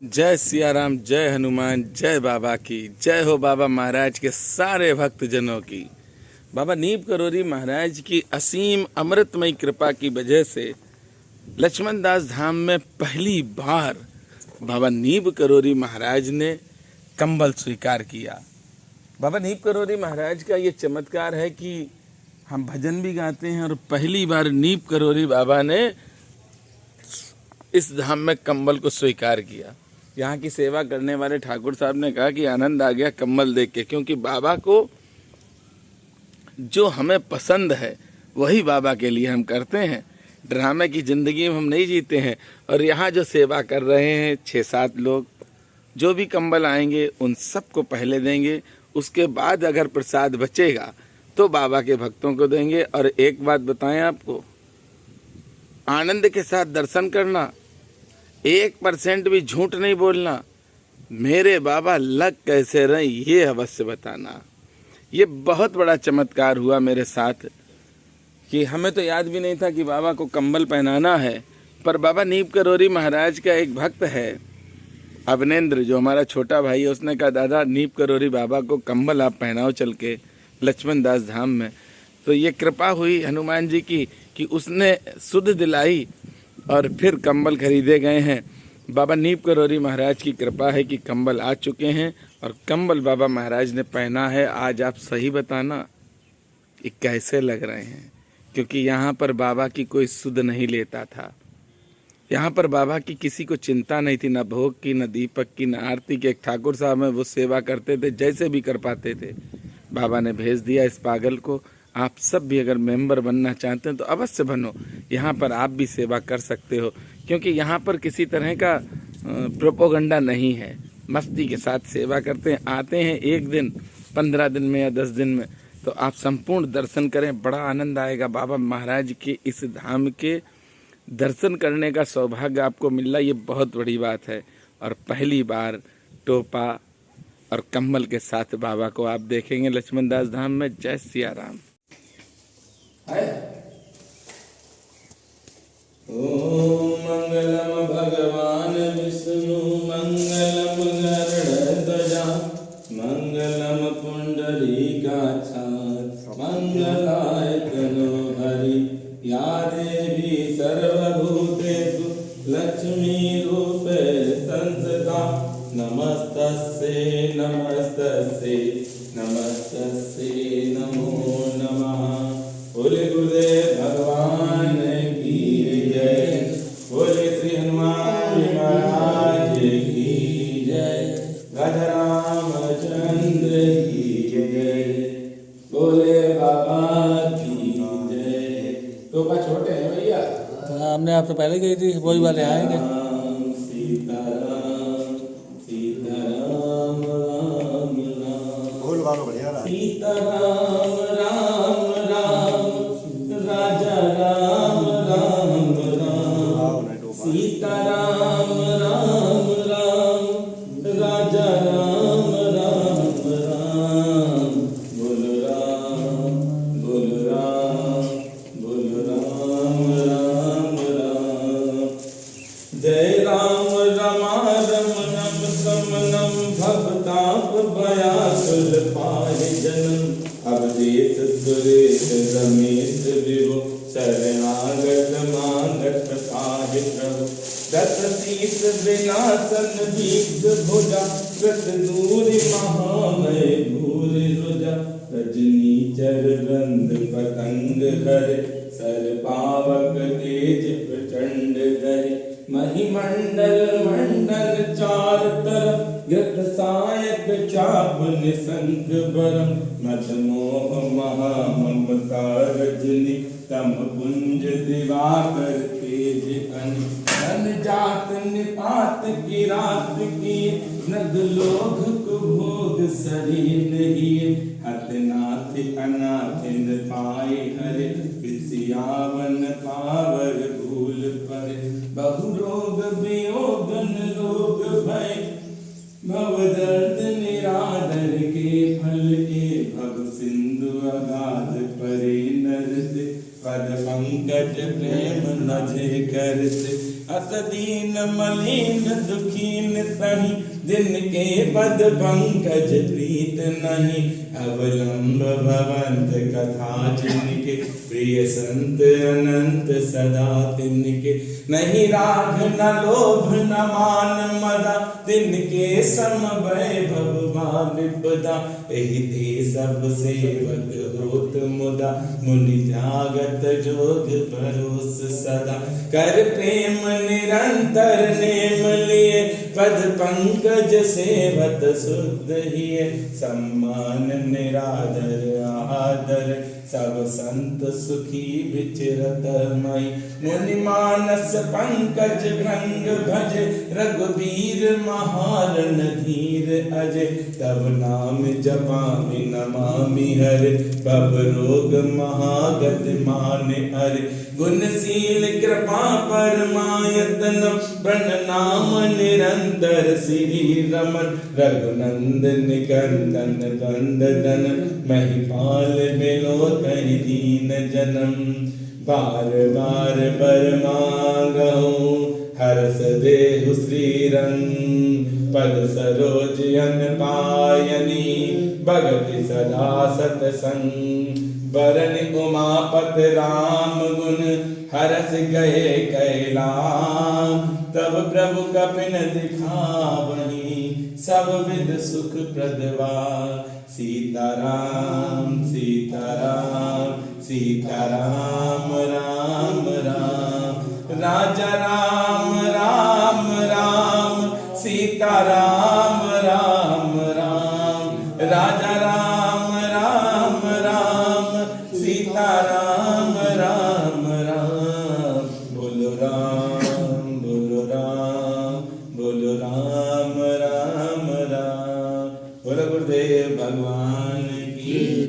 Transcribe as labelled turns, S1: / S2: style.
S1: जय सिया राम, जय हनुमान, जय बाबा की जय हो। बाबा महाराज के सारे भक्तजनों की, बाबा नीम करोरी महाराज की असीम अमृतमयी कृपा की वजह से लक्ष्मण दास धाम में पहली बार बाबा नीम करोरी महाराज ने कंबल स्वीकार किया। बाबा नीम करोरी महाराज का ये चमत्कार है कि हम भजन भी गाते हैं और पहली बार नीम करोरी बाबा ने इस धाम में कंबल को स्वीकार किया। यहाँ की सेवा करने वाले ठाकुर साहब ने कहा कि आनंद आ गया कंबल देख के, क्योंकि बाबा को जो हमें पसंद है वही बाबा के लिए हम करते हैं। ड्रामे की ज़िंदगी में हम नहीं जीते हैं। और यहाँ जो सेवा कर रहे हैं 6-7 लोग, जो भी कंबल आएंगे उन सबको पहले देंगे, उसके बाद अगर प्रसाद बचेगा तो बाबा के भक्तों को देंगे। और एक बात बताएं आपको, आनंद के साथ दर्शन करना, 1% भी झूठ नहीं बोलना, मेरे बाबा लग कैसे रहे ये अवश्य बताना। ये बहुत बड़ा चमत्कार हुआ मेरे साथ कि हमें तो याद भी नहीं था कि बाबा को कंबल पहनाना है। पर बाबा नीम करोरी महाराज का एक भक्त है अवनेंद्र, जो हमारा छोटा भाई है, उसने कहा दादा नीम करोरी बाबा को कंबल आप पहनाओ चल के लक्ष्मण दास धाम में। तो ये कृपा हुई हनुमान जी की कि उसने सुध दिलाई और फिर कंबल खरीदे गए हैं। बाबा नीम करोरी महाराज की कृपा है कि कंबल आ चुके हैं और कंबल बाबा महाराज ने पहना है। आज आप सही बताना ये कैसे लग रहे हैं, क्योंकि यहाँ पर बाबा की कोई सुध नहीं लेता था। यहाँ पर बाबा की किसी को चिंता नहीं थी, न भोग की, न दीपक की, न आरती की। एक ठाकुर साहब है वो सेवा करते थे, जैसे भी कर पाते थे। बाबा ने भेज दिया इस पागल को। आप सब भी अगर मेंबर बनना चाहते हैं तो अवश्य बनो, यहाँ पर आप भी सेवा कर सकते हो, क्योंकि यहाँ पर किसी तरह का प्रोपोगंडा नहीं है। मस्ती के साथ सेवा करते हैं, आते हैं 1 दिन, 15 दिन में या 10 दिन में, तो आप संपूर्ण दर्शन करें, बड़ा आनंद आएगा। बाबा महाराज के इस धाम के दर्शन करने का सौभाग्य आपको मिलना ये बहुत बड़ी बात है। और पहली बार टोपा और कंबल के साथ बाबा को आप देखेंगे लक्ष्मण दास धाम में। जय सिया राम। ओम मंगलम भगवान विष्णु मंगलम गरुड़ध्वजा मंगलम पुंडरीकाक्षात् मंगलाय तनो हरि। या देवी सर्वभूतेषु लक्ष्मी रूपे संस्थिता नमस्तस्यै नमस्तस्यै नमस्तस्यै नमो नमः। बोले गुरुदेव भगवान की जय, बोले श्री हनुमान महाराज की जय, राधा रामचंद्र की जय, बोले बाबा की जय। तो बा छोटे हैं भैया,
S2: हमने आपसे पहले गई थी, वही वाले आएंगे।
S1: सीताराम सीताराम राम राम सीताराम राम राम राजा राम राम राम सीताराम राम राम राजा राम राम राम। बोल राम बोल राम बोल राम राम राम। जय राम रमारमणम समनम भवताप भयाकुल पाहि जनम। अवधेश सुरेश रमेश विभो शरणागत मागत पाहि प्रभु। दशतीस विनाशन बीज भुजा कृत दूरि महामय भूरि रुजा। रजनी चर बंद पतंग हरे सर पावक तेज प्रचंड धरे। महिमंडल मंडल चार तरफ यत सायक चाप निसंग बरम। मदमोह महा ममता रजनी तम पुंज दिवाकर तेज अनि। धन जात निपात की रात की नद लोभ कुभोग शरीर नहीं। हतनाथ अनाथ न पाए हरे विषयावन पावर भूल पर। बहु रोग वियोगन रोग भय भव दर्द निरादर के फल। के भव सिंधु अगाध परे नरत पद पंकज प्रेम नजे करत। अस दीन मलिन दुखी कीन तहीं, जिनके पद पंकज प्रीत नहीं। अवलंब भवंत कथा जिनके, प्रिय संत अनंत सदा तिनके। नहीं राग न लोभ न मान मदा, तिनके सम वैभव विपदा। एहि ते सब सेवक होत मुदा, मुनि जागत जोग परोस सदा। कर प्रेम निरंतर नेम लिए, पद पंकज सेवत शुद्ध हिय। सम्मान निरादर आदर, सब संत सुखी विचरत मई। मुनि मानस पंकज भृंग भज, रघुबीर महारण धीर अजय। तब नाम जपामि नमामि हरि, भव रोग महागत माने हरि। गुणशील कृपा परमायतन, प्रणनाम निरंतर श्री रमन। रघुनंदन कंदन कंद दन, महिपाल बिलो कहि दीन जनम। बार बार बर मांगहु, हरस देहु श्रीरंग। पद सरोज अन पायनी, भगति सदा सतसंग। बरन उमापत राम गुण, हरस गए कैलाश। तब प्रभु कपिन दिखावही, सब विध सुख प्रदवा। सीताराम सीताराम सीताराम राम राम। राजा राम राम राम, सीताराम राम राम। राजा राम राम राम, सीताराम राम राम। बोलो राम बोलो राम, बोलो राम राम राम। बोलो गुरुदेव भगवान की।